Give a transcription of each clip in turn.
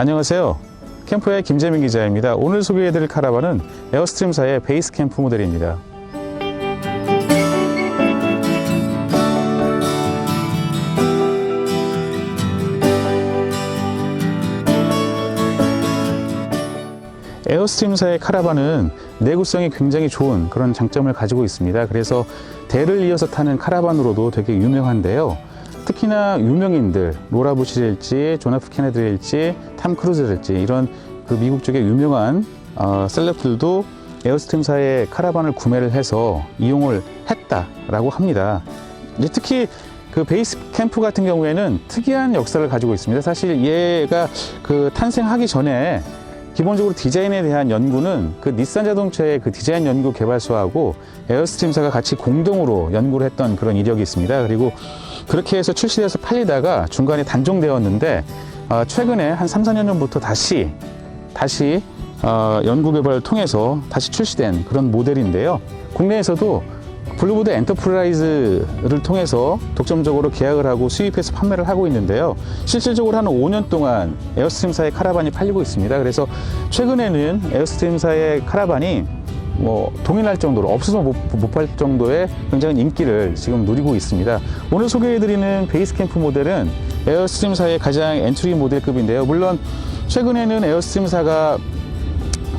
안녕하세요. 캠프의 김재민 기자입니다. 오늘 소개해드릴 카라반은 에어스트림사의 베이스 캠프 모델입니다. 에어스트림사의 카라반은 내구성이 굉장히 좋은 그런 장점을 가지고 있습니다. 그래서 대를 이어서 타는 카라반으로도 되게 유명한데요. 특히나 유명인들, 로라 부시랄지, 존 F 케네디랄지, 탐 크루즈랄지 이런 그 미국 쪽의 유명한 셀럽들도 에어스트림사의 카라반을 구매를 해서 이용을 했다라고 합니다. 이제 특히 그 베이스 캠프 같은 경우에는 특이한 역사를 가지고 있습니다. 사실 얘가 그 탄생하기 전에 기본적으로 디자인에 대한 연구는 그 닛산 자동차의 그 디자인 연구 개발소하고 에어스트림사가 같이 공동으로 연구를 했던 그런 이력이 있습니다. 그리고 그렇게 해서 출시돼서 팔리다가 중간에 단종되었는데 최근에 한 3, 4년 전부터 다시 연구 개발을 통해서 다시 출시된 그런 모델인데요. 국내에서도 블루보드 엔터프라이즈를 통해서 독점적으로 계약을 하고 수입해서 판매를 하고 있는데요. 실질적으로 한 5년 동안 에어스트림사의 카라반이 팔리고 있습니다. 그래서 최근에는 에어스트림사의 카라반이 동일할 정도로 없어서 못 팔 정도의 굉장히 인기를 지금 누리고 있습니다. 오늘 소개해드리는 베이스 캠프 모델은 에어스트림사의 가장 엔트리 모델급인데요. 물론 최근에는 에어스트림사가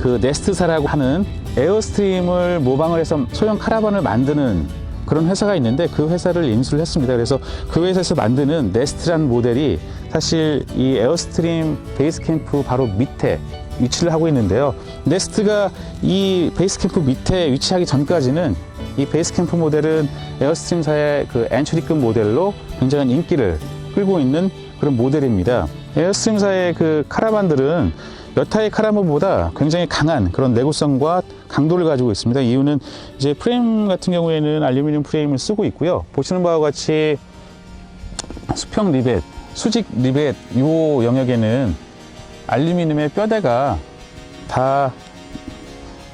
그 네스트사라고 하는 에어스트림을 모방을 해서 소형 카라반을 만드는 그런 회사가 있는데 그 회사를 인수를 했습니다. 그래서 그 회사에서 만드는 네스트라는 모델이 사실 이 에어스트림 베이스 캠프 바로 밑에 위치를 하고 있는데요. 네스트가 이 베이스 캠프 밑에 위치하기 전까지는 이 베이스 캠프 모델은 에어스트림사의 그 엔트리급 모델로 굉장한 인기를 끌고 있는 그런 모델입니다. 에어스트림사의 그 카라반들은 여타의 카라반보다 굉장히 강한 그런 내구성과 강도를 가지고 있습니다. 이유는 이제 프레임 같은 경우에는 알루미늄 프레임을 쓰고 있고요. 보시는 바와 같이 수평 리벳, 수직 리벳 이 영역에는 알루미늄의 뼈대가 다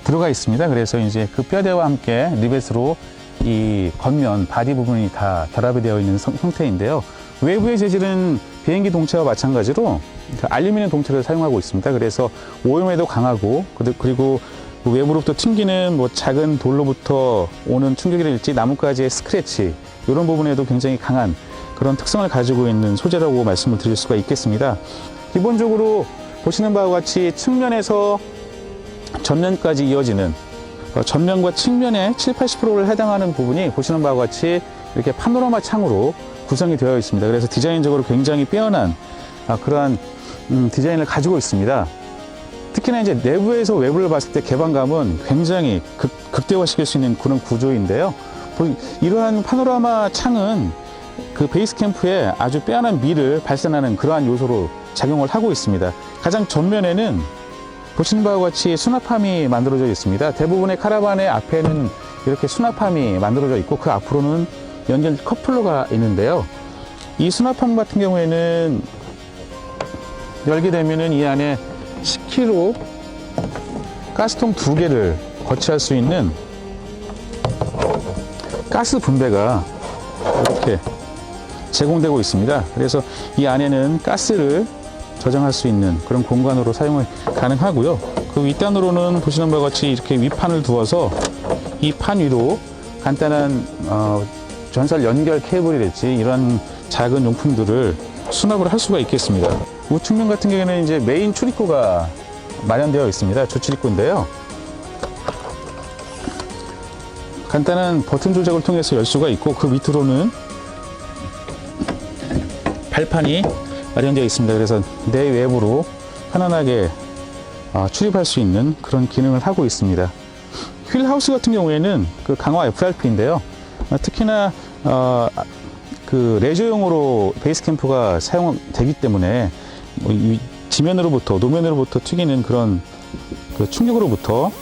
들어가 있습니다. 그래서 이제 그 뼈대와 함께 리벳으로 이 겉면 바디 부분이 다 결합이 되어 있는 형태인데요. 외부의 재질은 비행기 동체와 마찬가지로 알루미늄 동체를 사용하고 있습니다. 그래서 오염에도 강하고 그리고 외부로부터 튕기는 작은 돌로부터 오는 충격이랄지 나뭇가지의 스크래치 이런 부분에도 굉장히 강한 그런 특성을 가지고 있는 소재라고 말씀을 드릴 수가 있겠습니다. 기본적으로 보시는 바와 같이 측면에서 전면까지 이어지는 전면과 측면의 70~80%를 해당하는 부분이 보시는 바와 같이 이렇게 파노라마 창으로 구성이 되어 있습니다. 그래서 디자인적으로 굉장히 빼어난 그러한 디자인을 가지고 있습니다. 특히나 이제 내부에서 외부를 봤을 때 개방감은 굉장히 극대화시킬 수 있는 그런 구조인데요. 이러한 파노라마 창은 그 베이스 캠프에 아주 빼어난 미를 발산하는 그러한 요소로 작용을 하고 있습니다. 가장 전면에는 보시는 바와 같이 수납함이 만들어져 있습니다. 대부분의 카라반의 앞에는 이렇게 수납함이 만들어져 있고 그 앞으로는 연결 커플러가 있는데요. 이 수납함 같은 경우에는 열게 되면은 이 안에 10kg 가스통 2개를 거치할 수 있는 가스 분배가 이렇게 제공되고 있습니다. 그래서 이 안에는 가스를 저장할 수 있는 그런 공간으로 사용이 가능하고요. 그 윗단으로는 보시는 바와 같이 이렇게 위판을 두어서 이 판 위로 간단한 전설 연결 케이블이랄지 이런 작은 용품들을 수납을 할 수가 있겠습니다. 우측면 같은 경우에는 이제 메인 출입구가 마련되어 있습니다. 주출입구인데요. 간단한 버튼 조작을 통해서 열 수가 있고 그 밑으로는 발판이 마련되어 있습니다. 그래서 내외부로 편안하게 출입할 수 있는 그런 기능을 하고 있습니다. 휠 하우스 같은 경우에는 그 강화 FRP인데요. 특히나 그 레저용으로 베이스 캠프가 사용되기 때문에 지면으로부터 노면으로부터 튀기는 그런 그 충격으로부터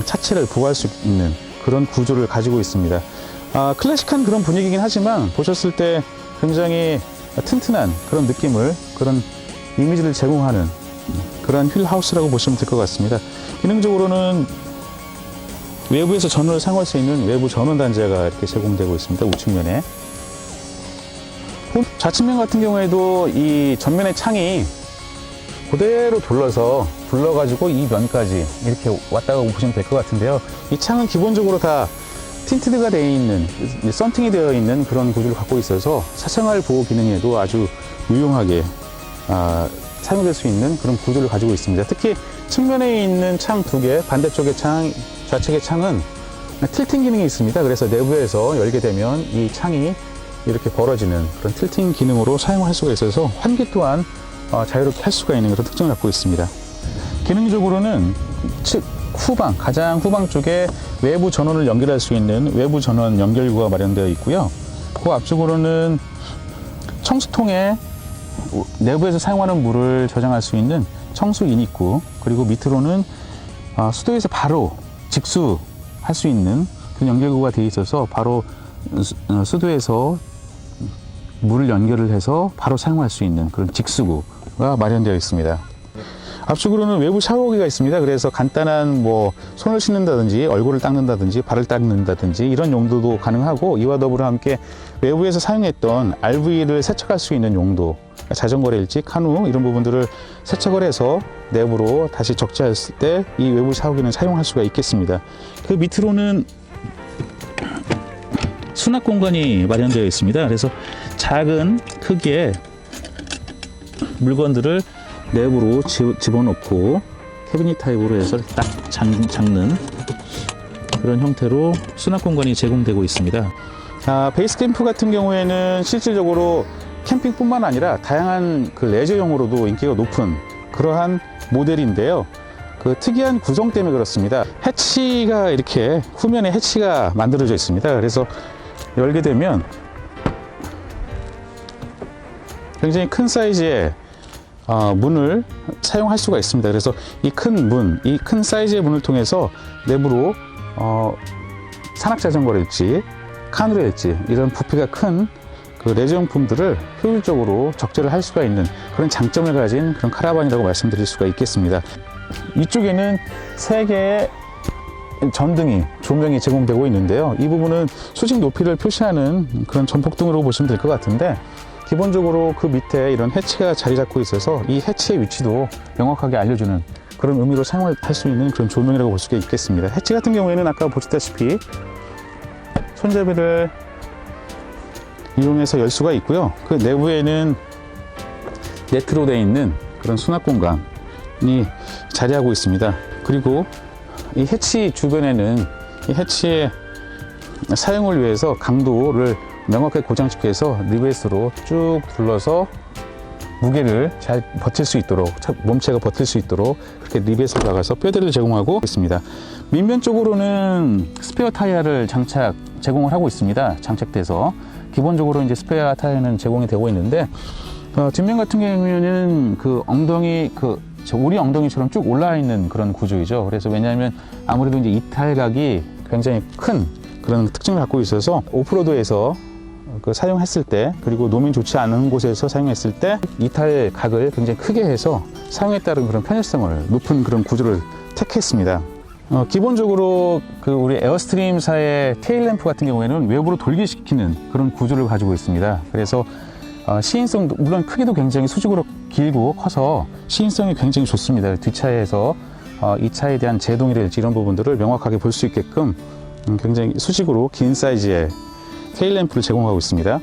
차체를 보호할 수 있는 그런 구조를 가지고 있습니다. 클래식한 그런 분위기긴 하지만 보셨을 때 굉장히 튼튼한 그런 느낌을, 그런 이미지를 제공하는 그런 휠 하우스라고 보시면 될 것 같습니다. 기능적으로는 외부에서 전원을 사용할 수 있는 외부 전원 단자가 이렇게 제공되고 있습니다. 우측면에. 좌측면 같은 경우에도 이 전면의 창이 그대로 둘러가지고 이 면까지 이렇게 왔다가 보시면 될 것 같은데요. 이 창은 기본적으로 다 틴티드가 되어 있는, 썬팅이 되어 있는 그런 구조를 갖고 있어서 사생활 보호 기능에도 아주 유용하게 사용될 수 있는 그런 구조를 가지고 있습니다. 특히 측면에 있는 창 2개, 반대쪽의 창, 좌측의 창은 틸팅 기능이 있습니다. 그래서 내부에서 열게 되면 이 창이 이렇게 벌어지는 그런 틸팅 기능으로 사용할 수가 있어서 환기 또한 자유롭게 할 수가 있는 그런 특징을 갖고 있습니다. 기능적으로는 후방, 가장 후방 쪽에 외부 전원을 연결할 수 있는 외부 전원 연결구가 마련되어 있고요. 그 앞쪽으로는 청수통에 내부에서 사용하는 물을 저장할 수 있는 청수 인입구, 그리고 밑으로는 수도에서 바로 직수할 수 있는 그런 연결구가 되어 있어서 바로 수도에서 물을 연결을 해서 바로 사용할 수 있는 그런 직수구가 마련되어 있습니다. 앞쪽으로는 외부 샤워기가 있습니다. 그래서 간단한 손을 씻는다든지 얼굴을 닦는다든지 발을 닦는다든지 이런 용도도 가능하고, 이와 더불어 함께 외부에서 사용했던 RV를 세척할 수 있는 용도, 자전거레일지 카누 이런 부분들을 세척을 해서 내부로 다시 적재했을 때 이 외부 샤워기는 사용할 수가 있겠습니다. 그 밑으로는 수납 공간이 마련되어 있습니다. 그래서 작은 크기의 물건들을 내부로 집어넣고 캐비닛 타입으로 해서 딱 잡는 그런 형태로 수납 공간이 제공되고 있습니다. 베이스 캠프 같은 경우에는 실질적으로 캠핑뿐만 아니라 다양한 그 레저용으로도 인기가 높은 그러한 모델인데요. 그 특이한 구성 때문에 그렇습니다. 해치가 이렇게 후면에 해치가 만들어져 있습니다. 그래서 열게 되면 굉장히 큰 사이즈의 문을 사용할 수가 있습니다. 그래서 이 큰 문, 이 큰 사이즈의 문을 통해서 내부로 산악자전거랄지 카누랄지 이런 부피가 큰 그 레저용품들을 효율적으로 적재를 할 수가 있는 그런 장점을 가진 그런 카라반이라고 말씀드릴 수가 있겠습니다. 이쪽에는 3개의 전등이, 조명이 제공되고 있는데요. 이 부분은 수직 높이를 표시하는 그런 전폭등으로 보시면 될 것 같은데, 기본적으로 그 밑에 이런 해치가 자리 잡고 있어서 이 해치의 위치도 명확하게 알려주는 그런 의미로 사용할 수 있는 그런 조명이라고 볼 수가 있겠습니다. 해치 같은 경우에는 아까 보셨다시피 손잡이를 이용해서 열 수가 있고요. 그 내부에는 네트로 되어 있는 그런 수납 공간이 자리하고 있습니다. 그리고 이 해치 주변에는 이 해치의 사용을 위해서 강도를 명확하게 고정시켜서 리베이스로 쭉 둘러서 무게를 잘 버틸 수 있도록, 몸체가 버틸 수 있도록 그렇게 리베이스로 나가서 뼈대를 제공하고 있습니다. 밑면 쪽으로는 스페어 타이어를 제공을 하고 있습니다. 장착돼서 기본적으로 이제 스페어 타이어는 제공이 되고 있는데, 뒷면 같은 경우에는 그 엉덩이 우리 엉덩이처럼 쭉 올라와 있는 그런 구조이죠. 그래서 왜냐하면 아무래도 이제 이탈각이 굉장히 큰 그런 특징을 갖고 있어서 오프로드에서 사용했을 때, 그리고 노면 좋지 않은 곳에서 사용했을 때 이탈각을 굉장히 크게 해서 사용에 따른 그런 편의성을 높은 그런 구조를 택했습니다. 기본적으로 우리 에어스트림사의 테일램프 같은 경우에는 외부로 돌기시키는 그런 구조를 가지고 있습니다. 그래서 시인성도, 물론 크기도 굉장히 수직으로 길고 커서 시인성이 굉장히 좋습니다. 뒷차에서 이 차에 대한 제동이랄지 이런 부분들을 명확하게 볼 수 있게끔 굉장히 수직으로 긴 사이즈의 테일램프를 제공하고 있습니다.